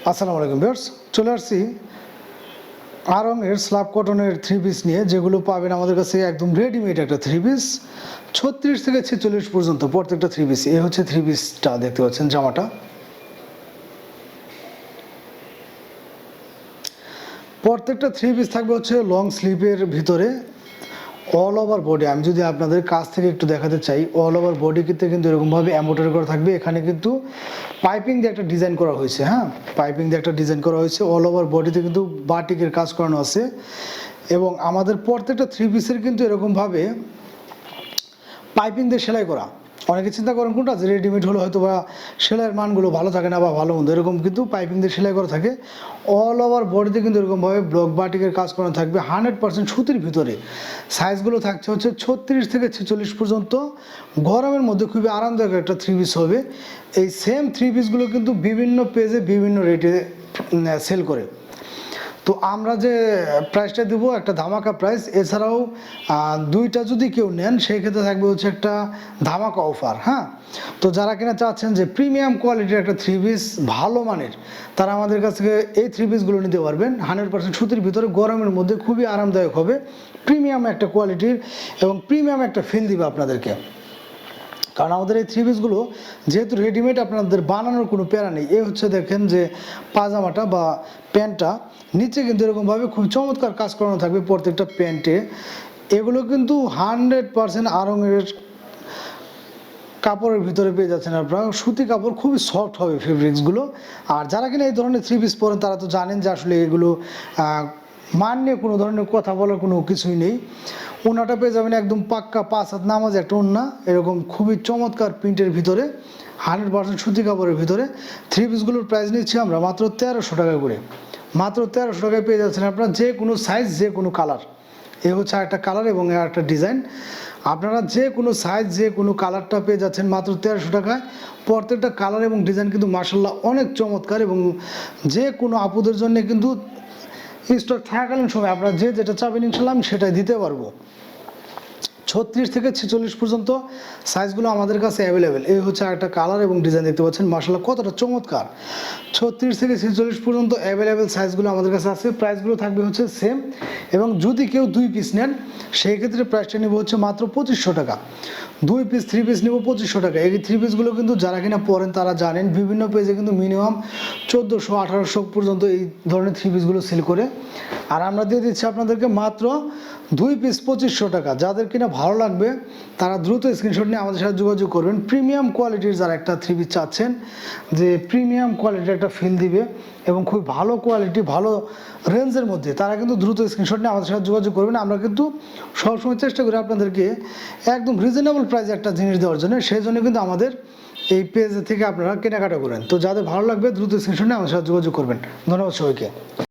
আসসালামু আলাইকুম ভিউয়ার্স, চলে আসছি আড়ং-এর স্ল্যাব কটনের থ্রি পিস নিয়ে, যেগুলো পাবেন আমাদের কাছে একদম রেডিমেড একটা থ্রি পিস 36 থেকে 46 পর্যন্ত প্রত্যেকটা থ্রি পিস। এই হচ্ছে থ্রি পিসটা, দেখতে পাচ্ছেন জামাটা। প্রত্যেকটা থ্রি পিস থাকবে হচ্ছে লং স্লিভের ভিতরে অল ওভার বডি। আমি যদি আপনাদের কাছ থেকে একটু দেখাতে চাই, অল ওভার বডি কিন্তু এরকমভাবে এমব্রয়ডারি করা থাকবে। এখানে কিন্তু পাইপিং দিয়ে একটা ডিজাইন করা হয়েছে, হ্যাঁ, পাইপিং দিয়ে একটা ডিজাইন করা হয়েছে। অল ওভার বডিতে কিন্তু বাটিকের কাজ করানো আছে। এবং আমাদের প্রত্যেকটা থ্রি পিসের কিন্তু এরকমভাবে পাইপিং দিয়ে সেলাই করা। অনেকে চিন্তা করেন কোনটা, যে রেডিমেড হলে হয়তো বা সেলাইয়ের মানগুলো ভালো থাকে না বা ভালো মন্দ, এরকম কিন্তু পাইপিং দিয়ে সেলাই করা থাকে। অল ওভার বডিতে কিন্তু এরকমভাবে ব্লক বাটিকের কাজ করানো থাকবে 100% সুতির ভিতরে। সাইজগুলো থাকছে হচ্ছে 36 থেকে 46 পর্যন্ত। গরমের মধ্যে খুবই আরামদায়ক একটা থ্রি পিস হবে। এই সেম থ্রি পিসগুলো কিন্তু বিভিন্ন পেজে বিভিন্ন রেটে সেল করে। তো আমরা যে প্রাইসটা দেবো একটা ধামাকা প্রাইস। এছাড়াও দুইটা যদি কেউ নেন সেই ক্ষেত্রে থাকবে হচ্ছে একটা ধামাকা অফার, হ্যাঁ। তো যারা কিনা চাচ্ছেন যে প্রিমিয়াম কোয়ালিটির একটা থ্রি পিস ভালো মানের, তারা আমাদের কাছ থেকে এই থ্রি পিসগুলো নিতে পারবেন। 100% সুতির ভিতরে, গরমের মধ্যে খুবই আরামদায়ক হবে, প্রিমিয়াম একটা কোয়ালিটির এবং প্রিমিয়াম একটা ফিল দিবে আপনাদেরকে। কারণ আমাদের এই থ্রি পিসগুলো যেহেতু রেডিমেড, আপনাদের বানানোর কোনো প্যারা নেই। এ হচ্ছে দেখেন যে পাজামাটা বা প্যান্টটা, নিচে কিন্তু এরকমভাবে খুব চমৎকার কাজ করানো থাকবে প্রত্যেকটা প্যান্টে। এগুলো কিন্তু 100% আড়ং-এর কাপড়ের ভিতরে পেয়ে যাচ্ছেন আপনারা। সুতি কাপড়, খুবই সফট হবে ফেব্রিক্সগুলো। আর যারা কিনা এই ধরনের থ্রি পিস পরেন তারা তো জানেন যে আসলে এগুলো মান নিয়ে কোনো ধরনের কথা বলার কোনো কিছুই নেই। ওনাটা পেয়ে যাবেন একদম পাক্কা 5 হাত নামাজ একটা ওন্না, এরকম খুবই চমৎকার প্রিন্টের ভিতরে 100% সুতি কাপড়ের ভিতরে। থ্রি পিসগুলোর প্রাইস নিচ্ছি আমরা মাত্র 1300 টাকা করে। মাত্র 1300 টাকায় পেয়ে যাচ্ছেন আপনারা যে কোনো সাইজ, যে কোনো কালার। এ হচ্ছে একটা কালার এবং একটা ডিজাইন। আপনারা যে কোনো সাইজ, যে কোনো কালারটা পেয়ে যাচ্ছেন মাত্র 1300 টাকায়। প্রত্যেকটা কালার এবং ডিজাইন কিন্তু মার্শাল্লাহ অনেক চমৎকার, এবং যে কোনো আপুদের জন্য কিন্তু স্টক থাকাকালীন সময় আপনারা যে যেটা চাবেন ইনশাল্লাহ আমি সেটাই দিতে পারবো। 36 থেকে 46 পর্যন্ত সাইজগুলো আমাদের কাছে অ্যাভেলেবেল। এই হচ্ছে একটা কালার এবং ডিজাইন, দেখতে পাচ্ছেন মার্শাল্লাহ কতটা চমৎকার। 36 থেকে 46 পর্যন্ত অ্যাভেলেবেল সাইজগুলো আমাদের কাছে আছে। প্রাইসগুলো থাকবে হচ্ছে সেম, এবং যদি কেউ 2 পিস নেন সেই ক্ষেত্রে প্রাইসটা নেব হচ্ছে মাত্র 2500 টাকা। 2 পিস থ্রি পিস নেব 2500 টাকা। এই থ্রি পিসগুলো কিন্তু যারা কিনা পরেন তারা জানেন, বিভিন্ন পেজে কিন্তু মিনিমাম 1400-1800 পর্যন্ত এই ধরনের থ্রি পিসগুলো সেল করে। আর আমরা দিয়ে দিচ্ছি আপনাদেরকে মাত্র 2 পিস 2500 টাকা। যাদের কিনা ভালো লাগবে তারা দ্রুত স্ক্রিনশট নিয়ে আমাদের সাথে যোগাযোগ করবেন। প্রিমিয়াম কোয়ালিটির যারা একটা থ্রি পিস চাচ্ছেন, যে প্রিমিয়াম কোয়ালিটির একটা ফিল দিবে এবং খুব ভালো কোয়ালিটি, ভালো রেঞ্জের মধ্যে, তারা কিন্তু দ্রুত স্ক্রিনশট নিয়ে আমাদের সাথে যোগাযোগ করবেন। আমরা কিন্তু সবসময় চেষ্টা করি আপনাদেরকে একদম রিজনেবল প্রাইসে একটা জিনিস দেওয়ার জন্য। সেই জন্য কিন্তু আমাদের এই পেজ থেকে আপনারা কেনাকাটা করেন। তো যাদের ভালো লাগবে দ্রুত স্ক্রিনশট নিয়ে আমাদের সাথে যোগাযোগ করবেন। ধন্যবাদ সবাইকে।